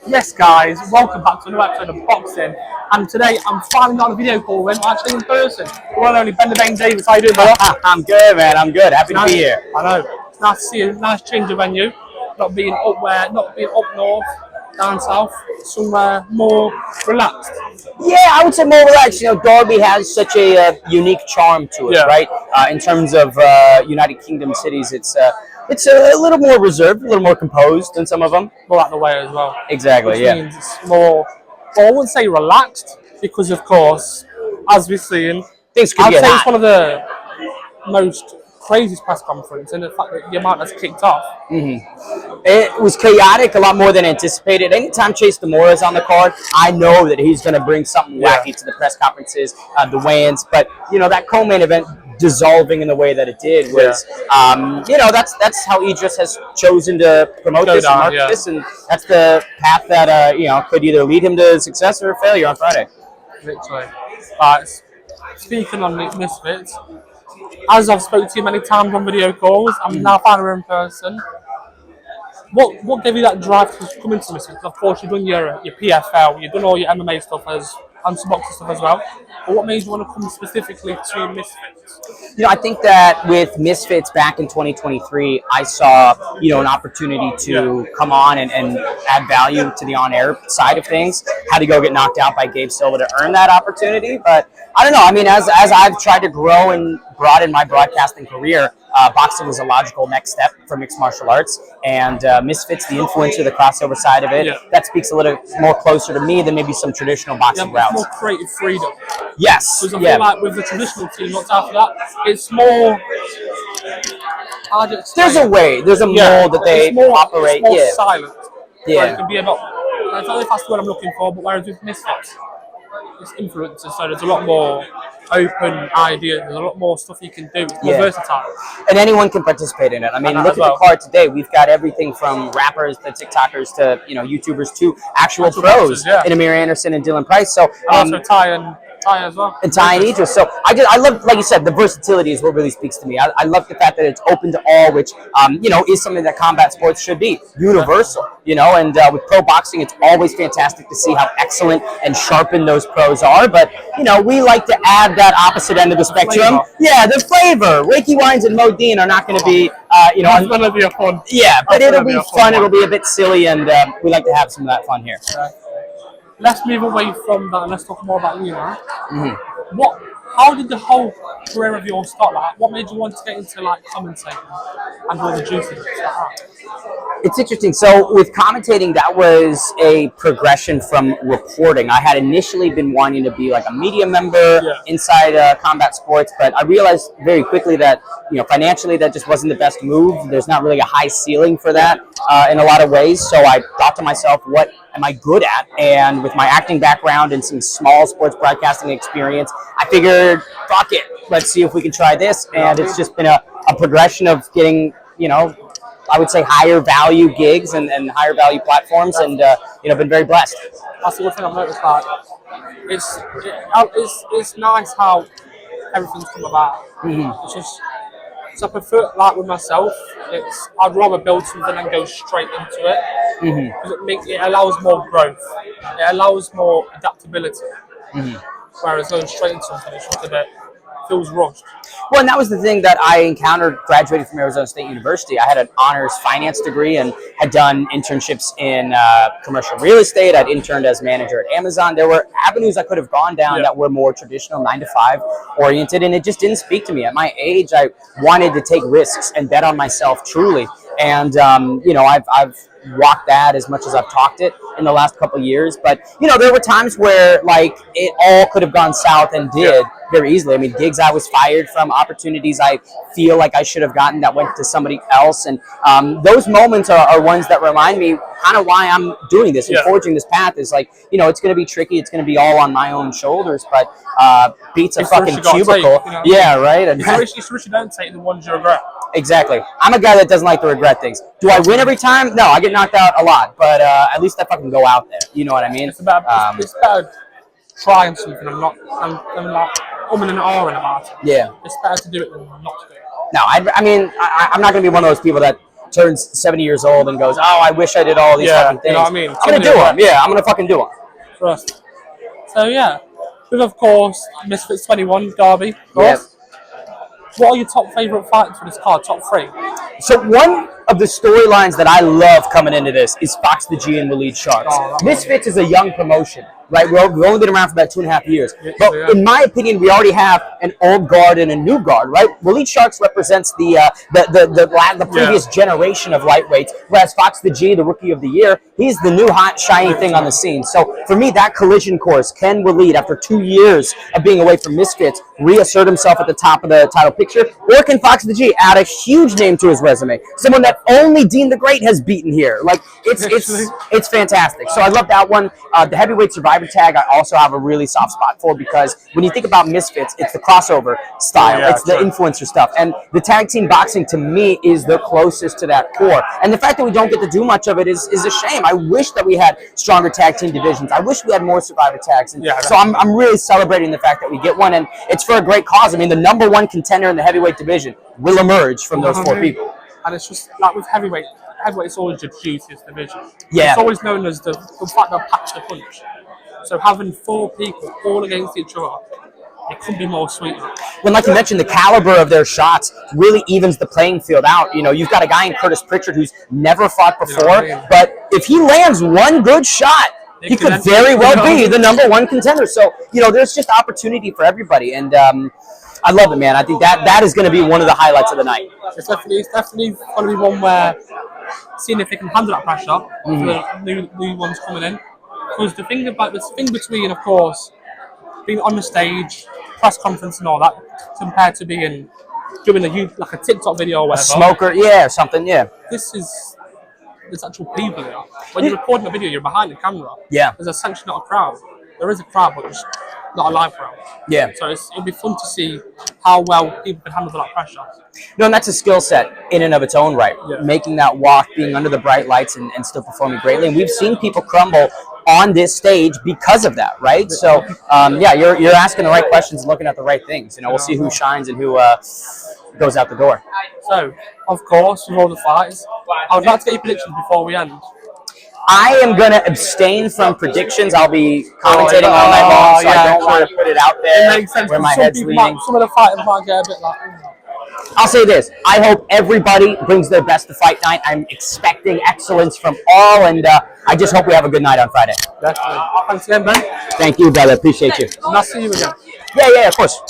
Yes guys, welcome back to another episode of Boxing. And today I'm finally not on a video call with actually in person. The one and only Ben the Bane Davis. How you doing, brother? I'm good, man. I'm good. Happy to be here. I know. It's nice to see you. Nice change of venue. Not being up north, down south, somewhere more relaxed. Yeah, I would say more relaxed. You know, Derby has such a unique charm to it, Yeah. right? In terms of United Kingdom cities, it's a little more reserved, a little more composed than some of them. More out the way as well. Exactly. Which Yeah. means it's more, well, I wouldn't say relaxed, because of course, as we've seen, Things could I'd get say it's hot. one of the most craziest press conference, and the fact that the amount that's kicked off. It was chaotic, a lot more than anticipated. Anytime Chase Demora is on the card, I know that he's going to bring something wacky to the press conferences, the weigh-ins. But you know, that co-main event dissolving in the way that it did was, you know, that's how Idris has chosen to promote this and market this, and that's the path that you know, could either lead him to success or failure on Friday. Literally. Speaking on Misfits, as I've spoken to you many times on video calls, I'm now finally in person. What gave you that drive to come into Misfits? Of course, you've done your PFL, you've done all your MMA stuff and some boxing stuff as well. But what made you want to come specifically to Misfits? You know, I think that with Misfits back in 2023, I saw, you know, an opportunity to come on and add value to the on-air side of things. Had to go get knocked out by Gabe Silva to earn that opportunity. But I don't know. I mean, as I've tried to grow and broaden my broadcasting career, boxing was a logical next step for mixed martial arts. And Misfits, the influencer, the crossover side of it, that speaks a little more closer to me than maybe some traditional boxing routes. More creative freedom. Yes. Because I feel like with the traditional team, what's after that, it's more. There's a way. There's a mold that they operate. It's more silent. Yeah. It can be a lot. It's not that's what I'm looking for, but whereas with Misfits, it's influencers, so there's a lot more open ideas. There's a lot more stuff you can do. It's more versatile. And anyone can participate in it. I mean, look at the card today. We've got everything from rappers to TikTokers to, you know, YouTubers to actual pros in Amir Anderson and Dylan Price. So also Ty as well. And Ty and Idris. So I love, like you said, the versatility is what really speaks to me. I love the fact that it's open to all, which you know, is something that combat sports should be, universal. You know, and with pro boxing, it's always fantastic to see how excellent and sharpened those pros are. But you know, we like to add that opposite end of the spectrum. Yeah, the flavor. Wakey Wines and Modine are not going to be, you know, it's going to be a fun. Yeah, but it'll be fun. It'll be a bit silly, and we like to have some of that fun here. Let's move away from that and let's talk more about you now. How did the whole career of yours start? Like, what made you want to get into like commentating and all the juices? It's interesting. So with commentating, that was a progression from reporting. I had initially been wanting to be like a media member inside combat sports, but I realized very quickly that, you know, financially that just wasn't the best move. There's not really a high ceiling for that in a lot of ways. So I thought to myself, what am I good at? And with my acting background and some small sports broadcasting experience, I figured, fuck it, let's see if we can try this. And it's just been a progression of getting, you know, I would say higher value gigs and higher value platforms, and you know, been very blessed. That's the one thing I've noticed. Like, it's nice how everything's come about. It's just, so I prefer, like with myself, I'd rather build something and go straight into it because it allows more growth. It allows more adaptability. Whereas going straight into something, it's just a bit feels rushed. Well, and that was the thing that I encountered graduating from Arizona State University. I had an honors finance degree and had done internships in commercial real estate. I'd interned as manager at Amazon. There were avenues I could have gone down that were more traditional 9-to-5 oriented, and it just didn't speak to me. At my age, I wanted to take risks and bet on myself truly. And, you know, I've walked that as much as I've talked it in the last couple of years. But, you know, there were times where, like, it all could have gone south and did very easily. I mean, gigs I was fired from, opportunities I feel like I should have gotten that went to somebody else. And those moments are ones that remind me kind of why I'm doing this and forging this path. Is like, you know, it's going to be tricky. It's going to be all on my own shoulders, but beats a fucking cubicle. Take, you know? Yeah, right. And it's wish you don't take the ones you regret. Exactly. I'm a guy that doesn't like to regret things. Do I win every time? No, I get knocked out a lot, but at least I fucking go out there. You know what I mean? It's about trying something and not and like umming and ahhing about it. Yeah. It's better to do it than not to do it. No, I mean, I'm not going to be one of those people that turns 70 years old and goes, "Oh, I wish I did all these fucking things." You know what I mean? I'm gonna do them. Yeah, I'm gonna fucking do them. Trust. So yeah, with of course Misfits 21 Derby. Of Yeah. course. What are your top favourite fights for this card? Top 3. So one of the storylines that I love coming into this is Fox the G and Waleed Sharks. Oh, Misfits is a young promotion, right? We've only been around for about 2.5 years. But yeah. in my opinion, we already have an old guard and a new guard, right? Waleed Sharks represents the previous generation of lightweights, whereas Fox the G, the rookie of the year, he's the new hot, shiny thing on the scene. So for me, that collision course, can Waleed, after 2 years of being away from Misfits, reassert himself at the top of the title picture? Or can Fox the G add a huge name to his resume? Someone that only Dean the Great has beaten here. Like, it's fantastic. So I love that one. The heavyweight survivor tag I also have a really soft spot for, because when you think about Misfits, it's the crossover style. Yeah, it's the influencer stuff. And the tag team boxing, to me, is the closest to that core. And the fact that we don't get to do much of it is a shame. I wish that we had stronger tag team divisions. I wish we had more survivor tags. And so I'm really celebrating the fact that we get one, and it's for a great cause. I mean, the #1 contender in the heavyweight division will emerge from those 4 people. And it's just like with heavyweight is always the juiciest division. Yeah. It's always known as the fact they'll patch the punch. So having 4 people all against each other, it couldn't be more sweet. When, like you mentioned, the caliber of their shots really evens the playing field out. You know, you've got a guy in Curtis Pritchard who's never fought before, but if he lands one good shot, he could very well be the #1 contender. So, you know, there's just opportunity for everybody. And I love it, man. I think that is going to be one of the highlights of the night. It's definitely going to be one where seeing if they can handle that pressure for the new ones coming in. Because the thing between, of course, being on the stage, press conference and all that, compared to doing a TikTok video or whatever. Smoker, yeah, or something, yeah. There's actual people here. When you're recording a video, you're behind the camera. Yeah. There's essentially not a crowd. There is a crowd, but it's not a live crowd. Yeah. So it'll be fun to see how well people can handle that pressure. No, and that's a skill set in and of its own right. Yeah. Making that walk, being under the bright lights, and still performing greatly. And we've seen people crumble on this stage because of that, right? So, yeah, you're asking the right questions and looking at the right things. You know, we'll see who shines and who goes out the door. So, of course, with all the fights, I would like to get your predictions before we end. I am going to abstain from predictions. I'll be commentating all night long, so I don't want to put it out there. It makes sense. Where my head's leaning. Some of the fighters might get a bit like... I'll say this. I hope everybody brings their best to fight night. I'm expecting excellence from all, and I just hope we have a good night on Friday. Definitely. Thanks again, Ben. Thank you, brother. Appreciate you. And I'll see you again. Yeah, of course.